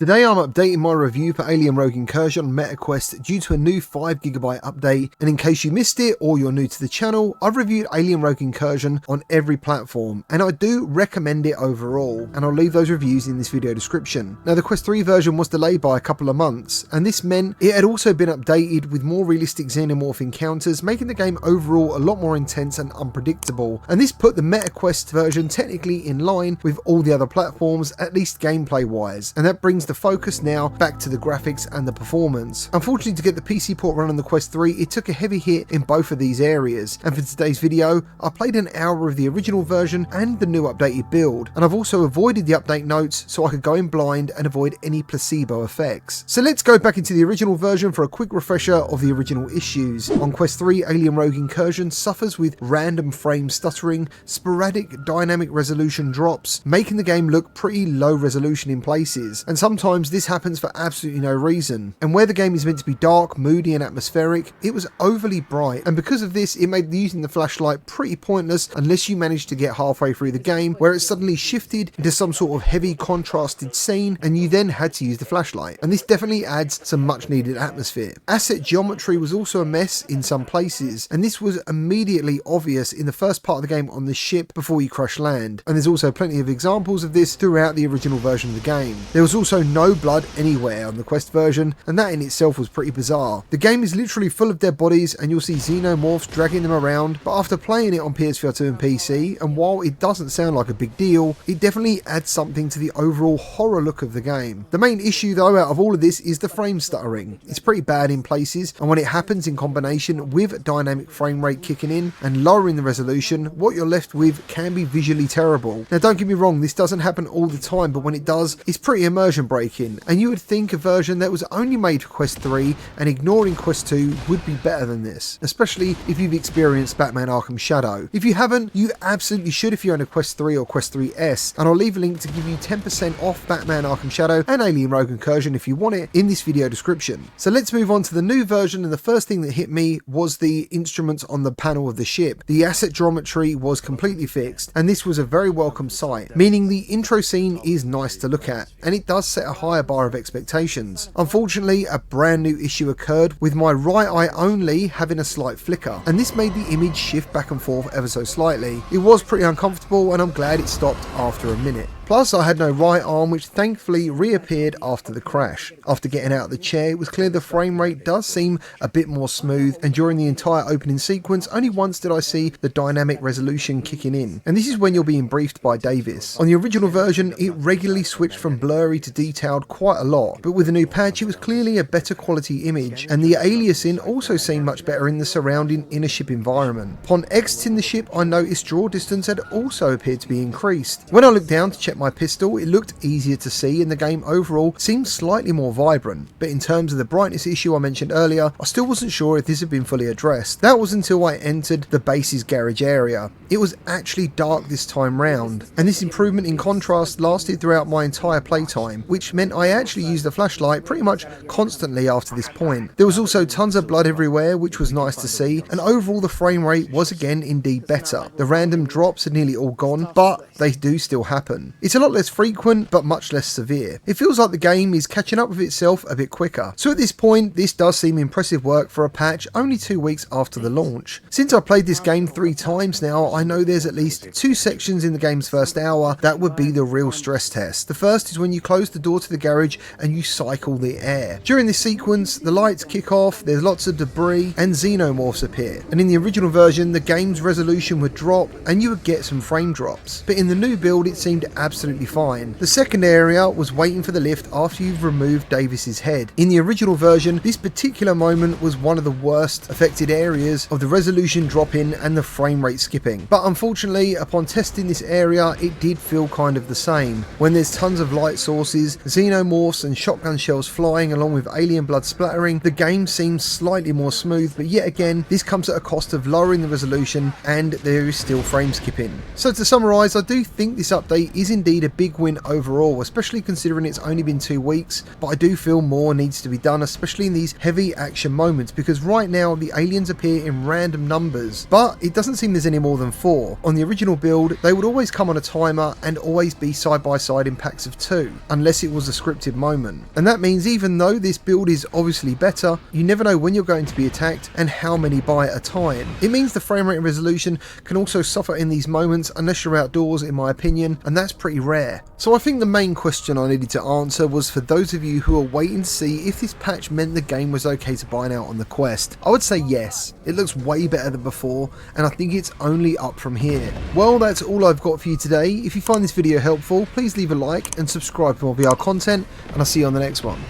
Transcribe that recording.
Today I'm updating my review for Alien Rogue Incursion on MetaQuest due to a new 5GB update, and in case you missed it or you're new to the channel, I've reviewed Alien Rogue Incursion on every platform and I do recommend it overall, and I'll leave those reviews in this video description. Now the Quest 3 version was delayed by a couple of months, and this meant it had also been updated with more realistic xenomorph encounters, making the game overall a lot more intense and unpredictable, and this put the MetaQuest version technically in line with all the other platforms, at least gameplay wise, and that brings the focus now back to the graphics and the performance. Unfortunately, to get the PC port run on the Quest 3, it took a heavy hit in both of these areas, and for today's video I played an hour of the original version and the new updated build, and I've also avoided the update notes so I could go in blind and avoid any placebo effects. So let's go back into the original version for a quick refresher of the original issues. On Quest 3, Alien Rogue Incursion suffers with random frame stuttering, sporadic dynamic resolution drops, making the game look pretty low resolution in places, and sometimes this happens for absolutely no reason. And where the game is meant to be dark, moody and atmospheric, it was overly bright, and because of this it made using the flashlight pretty pointless unless you managed to get halfway through the game, where it suddenly shifted into some sort of heavy contrasted scene and you then had to use the flashlight, and this definitely adds some much needed atmosphere. Asset geometry was also a mess in some places, and this was immediately obvious in the first part of the game on the ship before you crash land, and there's also plenty of examples of this throughout the original version of the game. There was also no blood anywhere on the Quest version, and that in itself was pretty bizarre. The game is literally full of dead bodies and you'll see xenomorphs dragging them around, but after playing it on PSVR 2 and PC, and while it doesn't sound like a big deal, it definitely adds something to the overall horror look of the game. The main issue though out of all of this is the frame stuttering. It's pretty bad in places, and when it happens in combination with dynamic frame rate kicking in and lowering the resolution, what you're left with can be visually terrible. Now don't get me wrong, this doesn't happen all the time, but when it does, it's pretty immersion breaking, and you would think a version that was only made for Quest 3 and ignoring Quest 2 would be better than this, especially if you've experienced Batman Arkham Shadow. If you haven't, you absolutely should if you own a Quest 3 or Quest 3S, and I'll leave a link to give you 10% off Batman Arkham Shadow and Alien Rogue Incursion if you want it in this video description. So let's move on to the new version, and the first thing that hit me was the instruments on the panel of the ship. The asset geometry was completely fixed, and this was a very welcome sight, meaning the intro scene is nice to look at, and it does set a higher bar of expectations. Unfortunately, a brand new issue occurred with my right eye only having a slight flicker, and this made the image shift back and forth ever so slightly. It was pretty uncomfortable, and I'm glad it stopped after a minute. Plus, I had no right arm, which thankfully reappeared after the crash. After getting out of the chair, it was clear the frame rate does seem a bit more smooth, and during the entire opening sequence, only once did I see the dynamic resolution kicking in. And this is when you're being briefed by Davis. On the original version, it regularly switched from blurry to detailed quite a lot, but with the new patch, it was clearly a better quality image, and the aliasing also seemed much better in the surrounding inner ship environment. Upon exiting the ship, I noticed draw distance had also appeared to be increased. When I looked down to check my pistol, it looked easier to see, and the game overall seemed slightly more vibrant, but in terms of the brightness issue I mentioned earlier, I still wasn't sure if this had been fully addressed. That was until I entered the base's garage area. It was actually dark this time round, and this improvement in contrast lasted throughout my entire playtime, which meant I actually used the flashlight pretty much constantly after this point. There was also tons of blood everywhere, which was nice to see, and overall the frame rate was again indeed better. The random drops had nearly all gone, but they do still happen. It's a lot less frequent, but much less severe. It feels like the game is catching up with itself a bit quicker. So at this point, this does seem impressive work for a patch only 2 weeks after the launch. Since I played this game 3 times now, I know there's at least 2 sections in the game's first hour that would be the real stress test. The first is when you close the door to the garage and you cycle the air. During this sequence, the lights kick off, there's lots of debris, and xenomorphs appear. And in the original version, the game's resolution would drop and you would get some frame drops. But in the new build, it seemed absolutely fine. The second area was waiting for the lift after you've removed Davis's head. In the original version, this particular moment was one of the worst affected areas of the resolution dropping and the frame rate skipping. But unfortunately, upon testing this area, it did feel kind of the same. When there's tons of light sources, xenomorphs and shotgun shells flying along with alien blood splattering, the game seems slightly more smooth, but yet again, this comes at a cost of lowering the resolution and there is still frame skipping. So to summarise, I do think this update is indeed a big win overall, especially considering it's only been 2 weeks, but I do feel more needs to be done, especially in these heavy action moments, because right now the aliens appear in random numbers, but it doesn't seem there's any more than 4. On the original build, they would always come on a timer and always be side by side in packs of 2, unless it was a scripted moment. And that means even though this build is obviously better, you never know when you're going to be attacked and how many by a time. It means the frame rate and resolution can also suffer in these moments unless you're outdoors, in my opinion, and that's pretty rare. So I think the main question I needed to answer was for those of you who are waiting to see if this patch meant the game was okay to buy now on the Quest. I would say yes, it looks way better than before, and I think it's only up from here. Well, that's all I've got for you today. If you find this video helpful, please leave a like and subscribe for more VR content, and I'll see you on the next one.